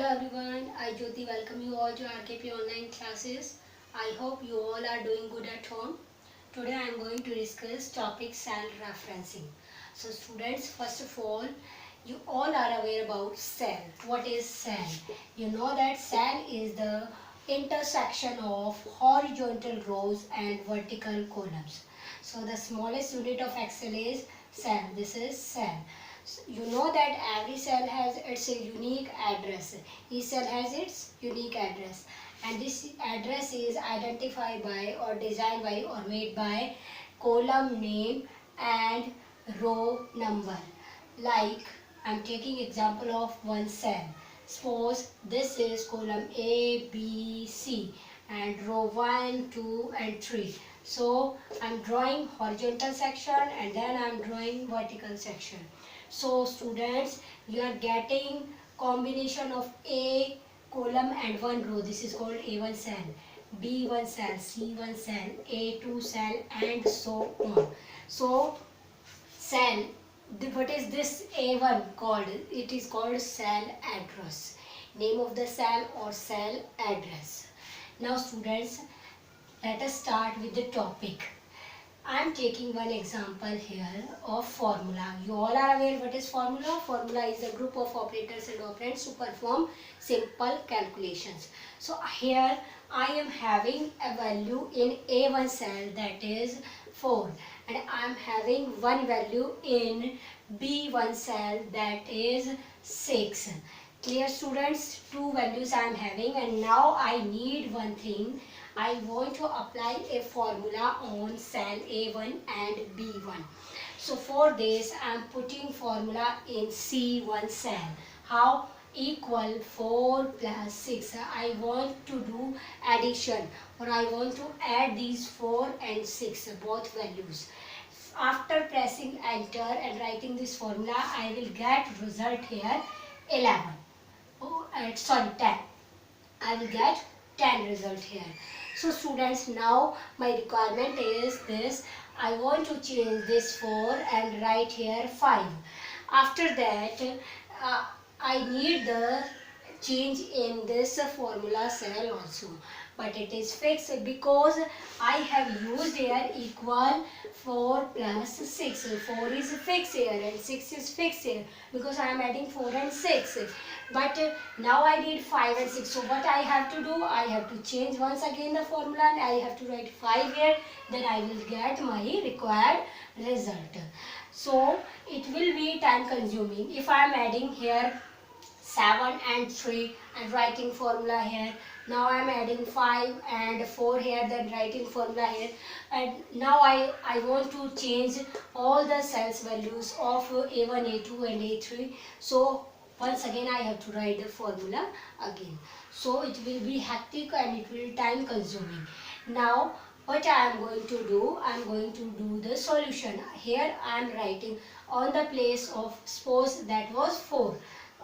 Hello everyone, I Jyoti welcome you all to RKP online classes. I hope you all are doing good at home. Today I am going to discuss topic cell referencing. So students, first of all, you all are aware about cell. What is cell? You know that cell is the intersection of horizontal rows and vertical columns. So the smallest unit of Excel is cell. This is cell. You know that every cell has its unique address. Each cell has its unique address, and this address is identified by or designed by or made by column name and row number. Like I'm taking example of one cell. Suppose this is column A, B, C and row 1, 2 and 3. So I'm drawing horizontal section and then I'm drawing vertical section. So students, you are getting combination of A column and one row. This is called A1 cell, B1 cell, C1 cell, A2 cell and so on. So cell, what is this A1 called? It is called cell address. Name of the cell or cell address. Now students, let us start with the topic. I am taking one example here of formula. You all are aware what is formula? Formula is a group of operators and operands to perform simple calculations. So here I am having a value in A1 cell, that is 4, and I am having one value in B1 cell, that is 6. Clear students? Two values I am having, and now I need one thing. I want to apply a formula on cell A1 and B1. So for this I am putting formula in C1 cell. How? Equal 4 plus 6. I want to do addition, or I want to add these 4 and 6 both values. After pressing enter and writing this formula, I will get result here 11. Oh, sorry, 10. I will get 10 result here. So students, now my requirement is this. I want to change this 4 and write here 5. After that, I need the change in this formula cell also, but it is fixed because I have used here equal 4 plus 6. 4 is fixed here and 6 is fixed here because I am adding 4 and 6. But now I need 5 and 6. So what I have to do? I have to change once again the formula and I have to write 5 here. Then I will get my required result. So it will be time consuming. If I am adding here 7 and 3 and writing formula here. Now I am adding 5 and 4 here, then writing formula here. And now I want to change all the cells values of A1, A2 and A3. So once again I have to write the formula again. So it will be hectic and it will be time consuming. Now what I am going to do? I am going to do the solution. Here I am writing on the place of, suppose that was 4.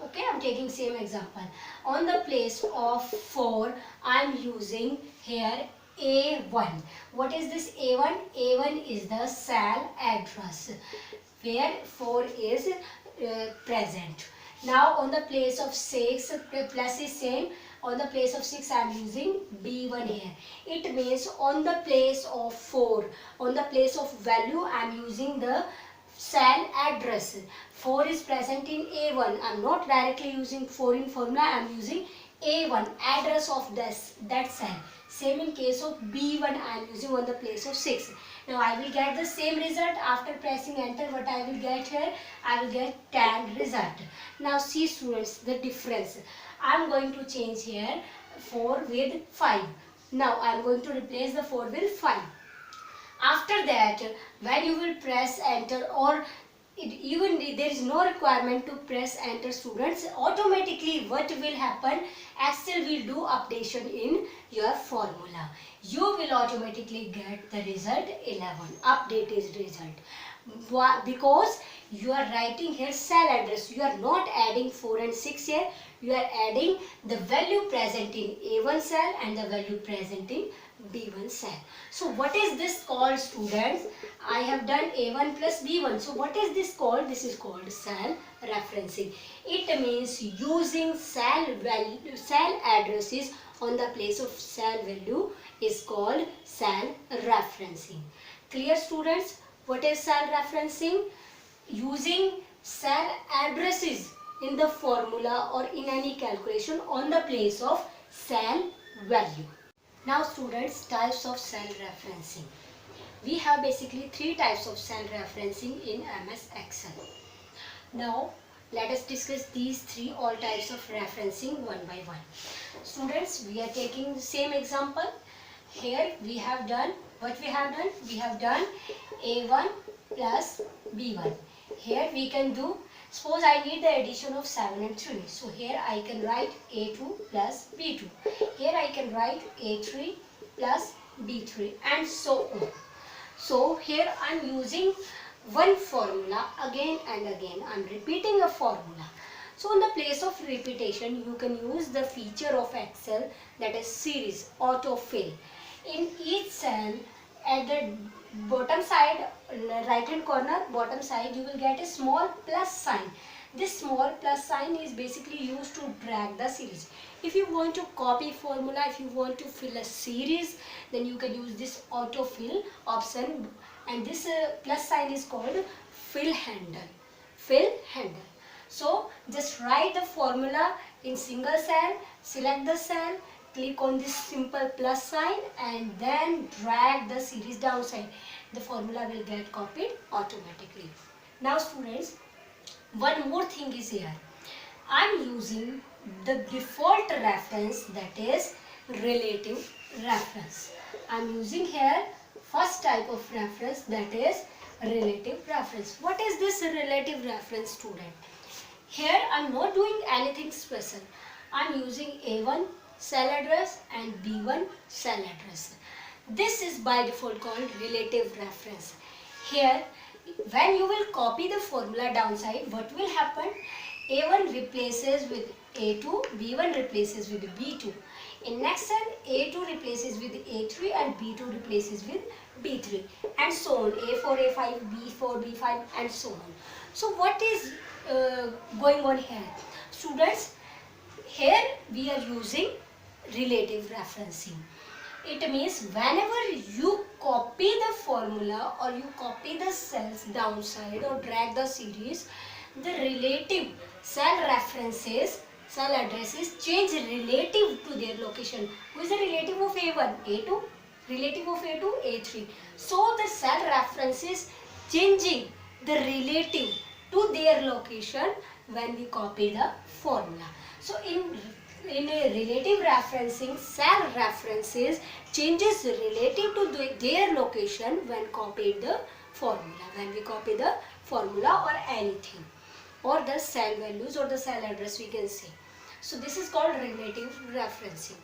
Okay, I am taking same example. On the place of 4, I am using here A1. What is this A1? A1 is the cell address where 4 is present. Now on the place of 6, plus is same. On the place of 6 I am using B1 here. It means on the place of 4, on the place of value I am using the cell address. 4 is present in A1. I am not directly using 4 in formula. I am using A1, address of that cell. Same in case of B1 I am using on the place of 6. Now I will get the same result after pressing enter. What I will get here? I will get 10 result. Now see students the difference. I am going to change here 4 with 5. Now I am going to replace the 4 with 5. After that, when you will press enter, or even there is no requirement to press enter students, automatically what will happen? Excel will do updation in your formula. You will automatically get the result 11. Update is result. Because you are writing here cell address. You are not adding 4 and 6 here. You are adding the value present in A1 cell and the value present in B1 cell. So what is this called, students? I have done A1 plus B1. So what is this called? This is called cell referencing. It means using cell addresses on the place of cell value is called cell referencing. Clear, students? What is cell referencing? Using cell addresses in the formula or in any calculation on the place of cell value. Now students, types of cell referencing. We have basically three types of cell referencing in MS Excel. Now let us discuss these three all types of referencing one by one. Students, we are taking the same example. Here we have done, what we have done? We have done A1 plus B1. Here we can do, suppose I need the addition of 7 and 3. So here I can write A2 plus B2. Here I can write A3 plus B3 and so on. So here I am using one formula again and again. I am repeating a formula. So in the place of repetition, you can use the feature of Excel, that is series, autofill. In each cell, at the bottom side, right hand corner, bottom side, you will get a small plus sign. This small plus sign is basically used to drag the series. If you want to copy formula, if you want to fill a series, then you can use this autofill option, and this plus sign is called fill handle. Fill handle. So just write the formula in single cell, select the cell, click on this simple plus sign and then drag the series downside. The formula will get copied automatically. Now students, one more thing is here. I am using the default reference, that is relative reference. I am using here first type of reference, that is relative reference. What is this relative reference, student? Here I am not doing anything special. I am using A1 cell address and B1 cell address. This is by default called relative reference. Here, when you will copy the formula downside, what will happen? A1 replaces with A2, B1 replaces with B2. In next cell, A2 replaces with A3 and B2 replaces with B3 and so on. A4, A5, B4, B5 and so on. So what is going on here? Students, here we are using relative referencing. It means whenever you copy the formula or you copy the cells downside or drag the series, the relative cell references, cell addresses change relative to their location. Who is the relative of A1? A2. Relative of A2? A3. So the cell references changing the relative to their location when we copy the formula. So in a relative referencing, cell references changes relative to their location when copied the formula. When we copy the formula or anything, or the cell values or the cell address, we can say. So this is called relative referencing.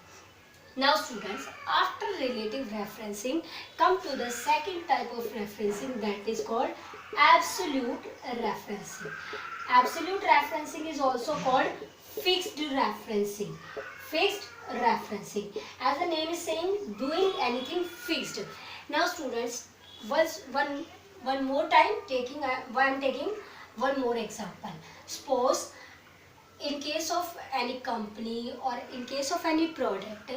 Now students, after relative referencing, come to the second type of referencing, that is called absolute referencing. Absolute referencing is also called fixed referencing. Fixed referencing, as the name is saying, doing anything fixed. Now students, one more time I am taking one more example. Suppose in case of any company or in case of any product,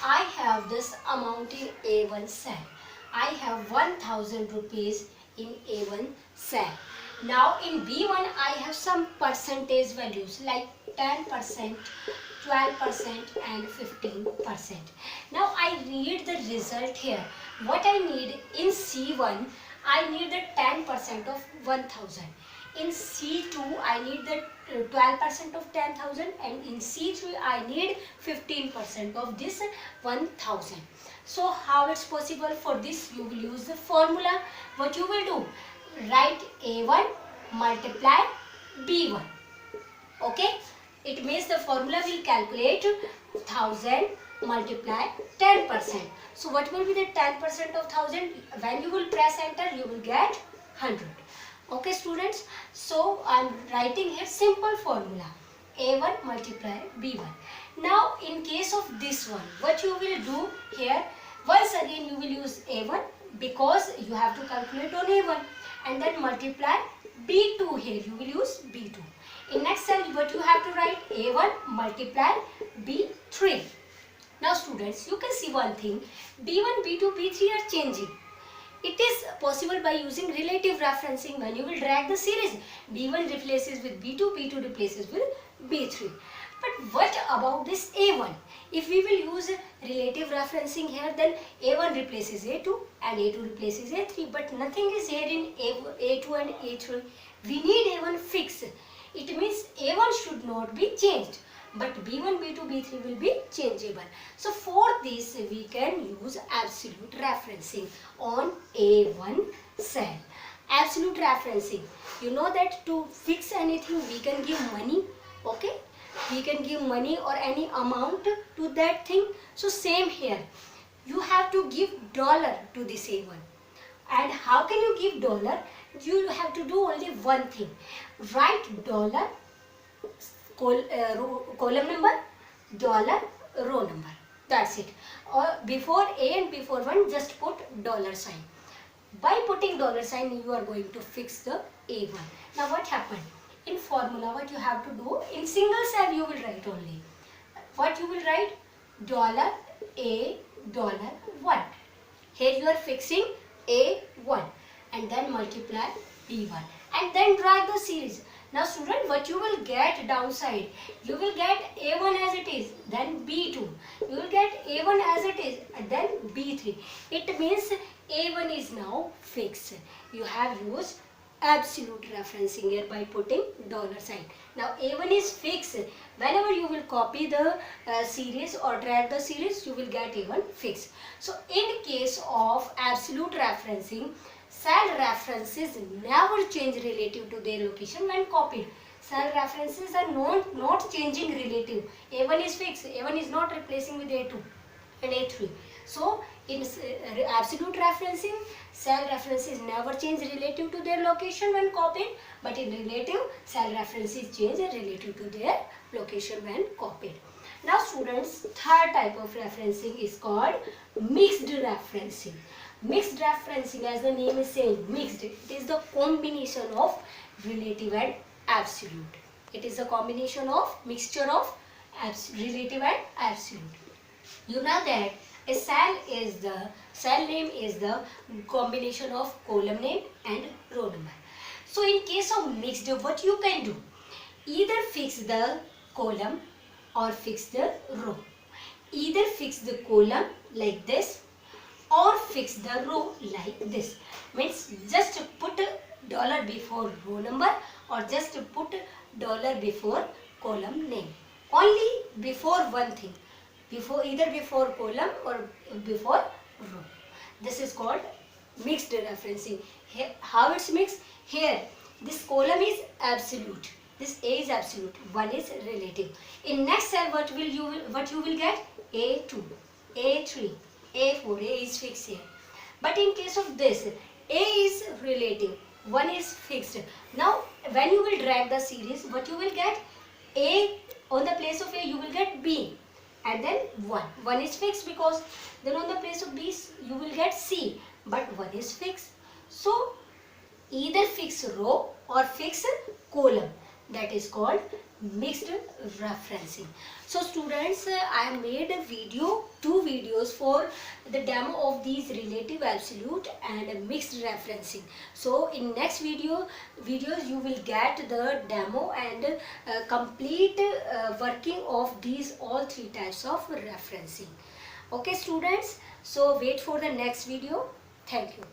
I have this amount in A1 cell. I have 1000 rupees in A1 cell. Now in B1 I have some percentage values like 10%, 12% and 15%. Now I need the result here. What I need in C1, I need the 10% of 1000. In C2 I need the 12% of 10,000 and in C3 I need 15% of this 1000. So how it's possible? For this you will use the formula. What you will do? Write A1 multiply B1. Okay? It means the formula will calculate 1000 multiply 10%. So what will be the 10% of 1000? When you will press enter, you will get 100. Okay students, so I am writing here simple formula, A1 multiply B1. Now in case of this one, what you will do here, Once again you will use A1 because you have to calculate on A1, and then multiply B2 here. You will use B2. In next cell what you have to write, A1 multiply B3. Now students, you can see one thing, B1, B2, B3 are changing. It is possible by using relative referencing. When you will drag the series, B1 replaces with B2, B2 replaces with B3. But what about this A1? If we will use relative referencing here, then A1 replaces A2 and A2 replaces A3. But nothing is here in A2 and A3. We need A1 fixed. It means A1 should not be changed, but B1, B2, B3 will be changeable. So for this we can use absolute referencing on A1 cell. Absolute referencing. You know that to fix anything we can give money, okay? We can give money or any amount to that thing. So same here. You have to give dollar to this A1. And how can you give dollar? You have to do only one thing. Write dollar column number, dollar row number. That's it. Or before A and before 1 just put dollar sign. By putting dollar sign you are going to fix the A1. Now what happened? In formula what you have to do, in single cell you will write only. What you will write? Dollar A, dollar 1. Here you are fixing A1 and then multiply B1 and then drag the series. Now student, what you will get downside? You will get A1 as it is, then B2. You will get A1 as it is, and then B3. It means A1 is now fixed. You have used absolute referencing here by putting dollar sign. Now A1 is fixed. Whenever you will copy the series or drag the series, you will get A1 fixed. So in case of absolute referencing, cell references never change relative to their location when copied. Cell references are not changing relative. A1 is fixed. A1 is not replacing with A2 and A3. So in absolute referencing, cell references never change relative to their location when copied, but in relative, cell references change relative to their location when copied. Now students, third type of referencing is called mixed referencing. Mixed referencing, as the name is saying, mixed. It is the combination of relative and absolute. It is a combination of mixture of relative and absolute. You know that a cell name is the combination of column name and row number. So in case of mixed, what you can do? Either fix the column or fix the row. Either fix the column like this or fix the row like this. Means just put dollar before row number or just put dollar before column name. Only before one thing. Either before column or before row. This is called mixed referencing. Here, how it's mixed? Here, this column is absolute. This A is absolute. 1 is relative. In next cell, what you will get? A2, A3, A4. A is fixed here. But in case of this, A is relative. 1 is fixed. Now, when you will drag the series, what you will get? A, on the place of A, you will get B. And then 1. 1 is fixed because then on the place of B, you will get C. But 1 is fixed. So, either fix row or fix column. That is called mixed referencing. So students, I have made a video, 2 videos for the demo of these relative, absolute and mixed referencing. So in next videos you will get the demo and complete working of these all 3 types of referencing. Okay students, so wait for the next video. Thank you.